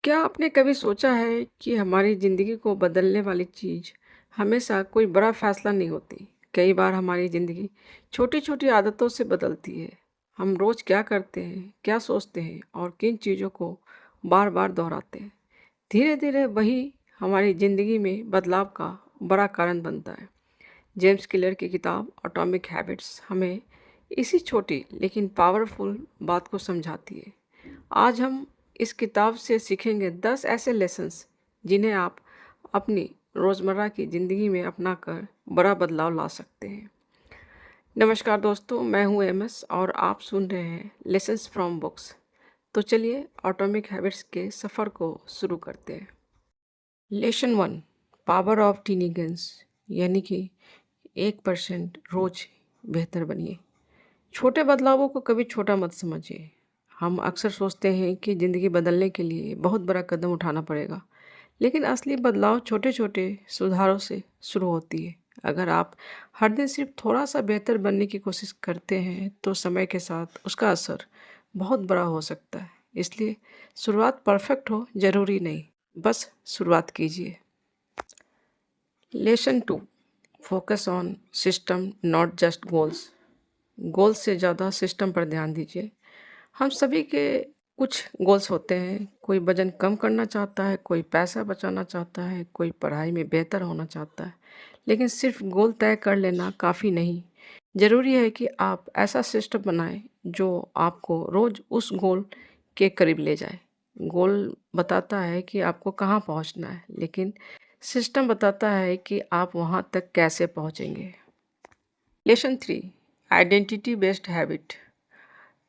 क्या आपने कभी सोचा है कि हमारी ज़िंदगी को बदलने वाली चीज़ हमेशा कोई बड़ा फैसला नहीं होती। कई बार हमारी ज़िंदगी छोटी-छोटी आदतों से बदलती है। हम रोज़ क्या करते हैं, क्या सोचते हैं और किन चीज़ों को बार-बार दोहराते हैं। धीरे-धीरे वही हमारी ज़िंदगी में बदलाव का बड़ा कारण बनता है। जेम्स क्लियर की किताब एटॉमिक हैबिट्स हमें इसी छोटी लेकिन पावरफुल बात को समझाती है। आज हम इस किताब से सीखेंगे 10 ऐसे लेसन्स जिन्हें आप अपनी रोज़मर्रा की ज़िंदगी में अपनाकर बड़ा बदलाव ला सकते हैं। नमस्कार दोस्तों, मैं हूं एमएस और आप सुन रहे हैं लेसन्स फ्रॉम बुक्स। तो चलिए एटॉमिक हैबिट्स के सफ़र को शुरू करते हैं। Lesson 1, power of tiny gains, यानी कि 1% रोज़ बेहतर बनिए। छोटे बदलावों को कभी छोटा मत समझिए। हम अक्सर सोचते हैं कि ज़िंदगी बदलने के लिए बहुत बड़ा कदम उठाना पड़ेगा, लेकिन असली बदलाव छोटे-छोटे सुधारों से शुरू होती है। अगर आप हर दिन सिर्फ थोड़ा-सा बेहतर बनने की कोशिश करते हैं, तो समय के साथ उसका असर बहुत बड़ा हो सकता है। इसलिए शुरुआत परफेक्ट हो ज़रूरी नहीं, बस शुरुआत कीजिए। Lesson 2, focus on system not just goals. Goal से ज़्यादा सिस्टम पर ध्यान दीजिए। हम सभी के कुछ गोल्स होते हैं। कोई वज़न कम करना चाहता है, कोई पैसा बचाना चाहता है, कोई पढ़ाई में बेहतर होना चाहता है। लेकिन सिर्फ गोल तय कर लेना काफ़ी नहीं। ज़रूरी है कि आप ऐसा सिस्टम बनाएं जो आपको रोज़ उस गोल के करीब ले जाए। गोल बताता है कि आपको कहाँ पहुँचना है, लेकिन सिस्टम बताता है कि आप वहाँ तक कैसे पहुँचेंगे। Lesson 3, identity based habit.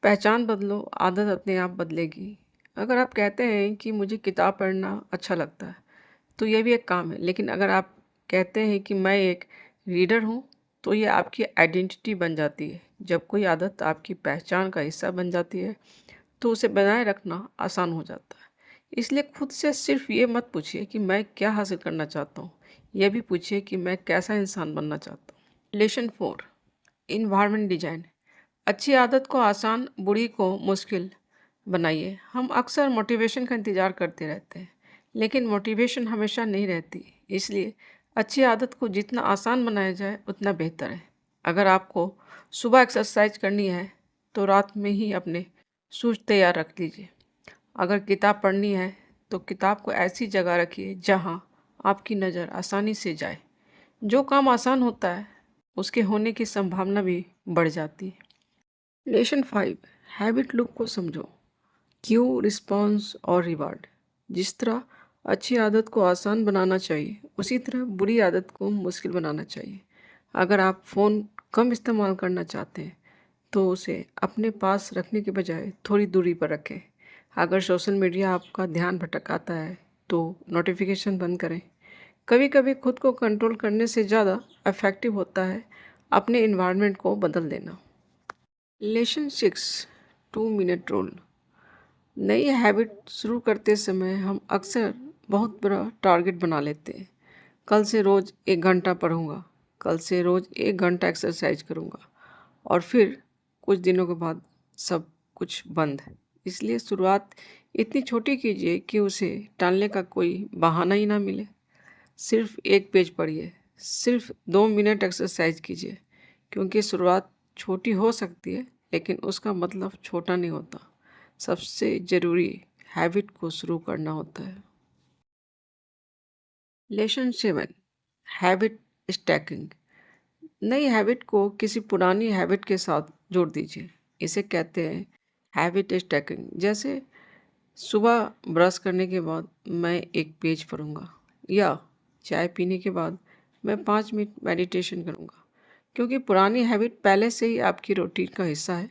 पहचान बदलो, आदत अपने आप बदलेगी। अगर आप कहते हैं कि मुझे किताब पढ़ना अच्छा लगता है, तो यह भी एक काम है। लेकिन अगर आप कहते हैं कि मैं एक रीडर हूँ, तो ये आपकी आइडेंटिटी बन जाती है। जब कोई आदत आपकी पहचान का हिस्सा बन जाती है, तो उसे बनाए रखना आसान हो जाता है। इसलिए खुद से सिर्फ ये मत पूछिए कि मैं क्या हासिल करना चाहता हूँ, यह भी पूछिए कि मैं कैसा इंसान बनना चाहता हूँ। Lesson 4, environment design. अच्छी आदत को आसान, बुरी को मुश्किल बनाइए। हम अक्सर मोटिवेशन का इंतज़ार करते रहते हैं, लेकिन मोटिवेशन हमेशा नहीं रहती। इसलिए अच्छी आदत को जितना आसान बनाया जाए उतना बेहतर है। अगर आपको सुबह एक्सरसाइज करनी है, तो रात में ही अपने शूज़ तैयार रख लीजिए। अगर किताब पढ़नी है, तो किताब को ऐसी जगह रखिए जहाँ आपकी नज़र आसानी से जाए। जो काम आसान होता है, उसके होने की संभावना भी बढ़ जाती है। लेसन 5, हैबिट लूप को समझो। क्यों, रिस्पॉन्स और रिवार्ड। जिस तरह अच्छी आदत को आसान बनाना चाहिए, उसी तरह बुरी आदत को मुश्किल बनाना चाहिए। अगर आप फ़ोन कम इस्तेमाल करना चाहते हैं, तो उसे अपने पास रखने के बजाय थोड़ी दूरी पर रखें। अगर सोशल मीडिया आपका ध्यान भटकाता है, तो नोटिफिकेशन बंद करें। कभी कभी खुद को कंट्रोल करने से ज़्यादा इफ़ेक्टिव होता है अपने इन्वायरमेंट को बदल देना। Lesson 6, 2 minute rule. नई हैबिट शुरू करते समय हम अक्सर बहुत बड़ा टारगेट बना लेते हैं। कल से रोज़ 1 घंटा पढ़ूंगा, कल से रोज़ 1 घंटा एक्सरसाइज करूंगा, और फिर कुछ दिनों के बाद सब कुछ बंद। इसलिए शुरुआत इतनी छोटी कीजिए कि उसे टालने का कोई बहाना ही ना मिले। सिर्फ 1 पेज पढ़िए, सिर्फ 2 मिनट एक्सरसाइज कीजिए, क्योंकि शुरुआत छोटी हो सकती है, लेकिन उसका मतलब छोटा नहीं होता। सबसे ज़रूरी हैबिट को शुरू करना होता है। Lesson 7, habit stacking. नई हैबिट को किसी पुरानी हैबिट के साथ जोड़ दीजिए। इसे कहते हैं हैबिट स्टैकिंग। जैसे सुबह ब्रश करने के बाद मैं 1 पेज पढ़ूंगा, या चाय पीने के बाद मैं 5 मिनट मेडिटेशन करूंगा। क्योंकि पुरानी हैबिट पहले से ही आपकी रूटीन का हिस्सा है,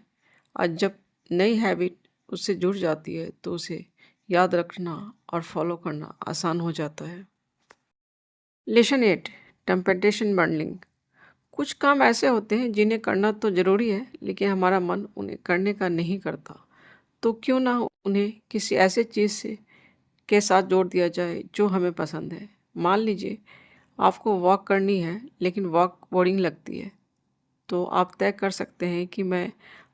और जब नई हैबिट उससे जुड़ जाती है, तो उसे याद रखना और फॉलो करना आसान हो जाता है। Lesson 8, temptation bundling. कुछ काम ऐसे होते हैं जिन्हें करना तो ज़रूरी है, लेकिन हमारा मन उन्हें करने का नहीं करता। तो क्यों ना उन्हें किसी ऐसे चीज़ से के साथ जोड़ दिया जाए जो हमें पसंद है। मान लीजिए आपको वॉक करनी है, लेकिन वॉक बोरिंग लगती है, तो आप तय कर सकते हैं कि मैं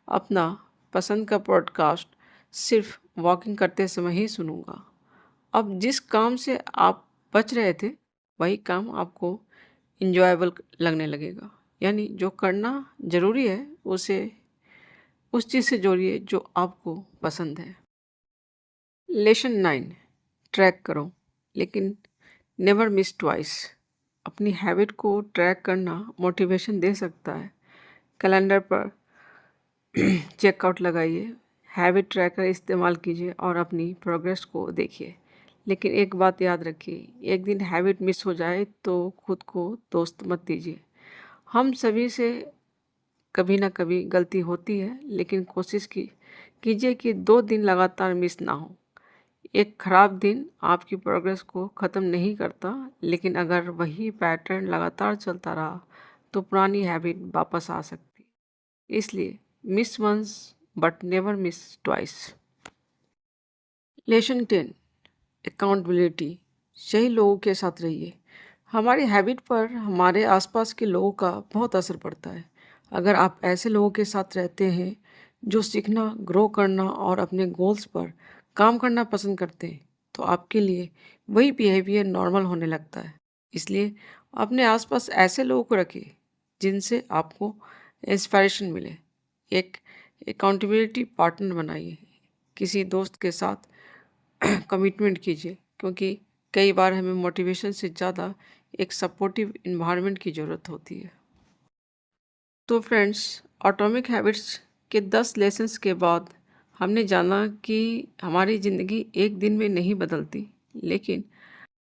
अपना पसंद का पॉडकास्ट सिर्फ वॉकिंग करते समय ही सुनूंगा। अब जिस काम से आप बच रहे थे, वही काम आपको एन्जॉयबल लगने लगेगा। यानी जो करना ज़रूरी है, उसे उस चीज़ से जोड़िए जो आपको पसंद है। लेसन 9, ट्रैक करो, लेकिन नेवर मिस ट्वाइस। अपनी हैबिट को ट्रैक करना मोटिवेशन दे सकता है। कैलेंडर पर चेकआउट लगाइए, हैबिट ट्रैकर इस्तेमाल कीजिए और अपनी प्रोग्रेस को देखिए। लेकिन एक बात याद रखिए, एक दिन हैबिट मिस हो जाए तो खुद को दोस्त मत दीजिए। हम सभी से कभी ना कभी गलती होती है, लेकिन कोशिश कीजिए कि 2 दिन लगातार मिस ना हो। एक खराब दिन आपकी प्रोग्रेस को ख़त्म नहीं करता, लेकिन अगर वही पैटर्न लगातार चलता रहा तो पुरानी हैबिट वापस आ सकती। इसलिए miss once but never miss twice. Lesson 10, accountability. सही लोगों के साथ रहिए। हमारी हैबिट पर हमारे आसपास के लोगों का बहुत असर पड़ता है। अगर आप ऐसे लोगों के साथ रहते हैं जो सीखना, ग्रो करना और अपने गोल्स पर काम करना पसंद करते हैं, तो आपके लिए वही बिहेवियर नॉर्मल होने लगता है। इसलिए अपने आसपास ऐसे लोगों को रखिए जिनसे आपको इंस्पायरेशन मिले। एक अकाउंटेबिलिटी पार्टनर बनाइए। किसी दोस्त के साथ कमिटमेंट कीजिए, क्योंकि कई बार हमें मोटिवेशन से ज़्यादा एक सपोर्टिव इन्वायरमेंट की ज़रूरत होती है। तो फ्रेंड्स, एटॉमिक हैबिट्स के 10 लेसन्स के बाद हमने जाना कि हमारी ज़िंदगी एक दिन में नहीं बदलती, लेकिन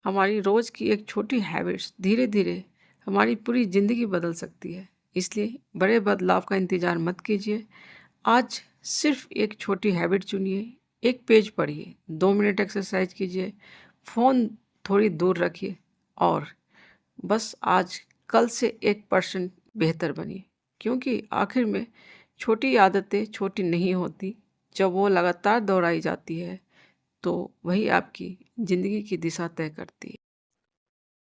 हमारी रोज़ की एक छोटी हैबिट्स धीरे धीरे हमारी पूरी ज़िंदगी बदल सकती है। इसलिए बड़े बदलाव का इंतज़ार मत कीजिए। आज सिर्फ एक छोटी हैबिट चुनिए, एक पेज पढ़िए, 2 मिनट एक्सरसाइज कीजिए, फ़ोन थोड़ी दूर रखिए और बस आज कल से 1% बेहतर बनिए। क्योंकि आखिर में छोटी आदतें छोटी नहीं होती, जब वो लगातार दोहराई जाती है तो वही आपकी ज़िंदगी की दिशा तय करती है।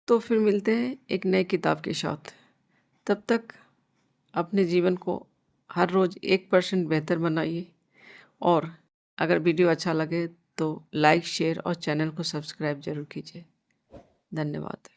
तो फिर मिलते हैं एक नई किताब के साथ। तब तक अपने जीवन को हर रोज़ 1% बेहतर बनाइए और अगर वीडियो अच्छा लगे तो लाइक, शेयर और चैनल को सब्सक्राइब ज़रूर कीजिए। धन्यवाद।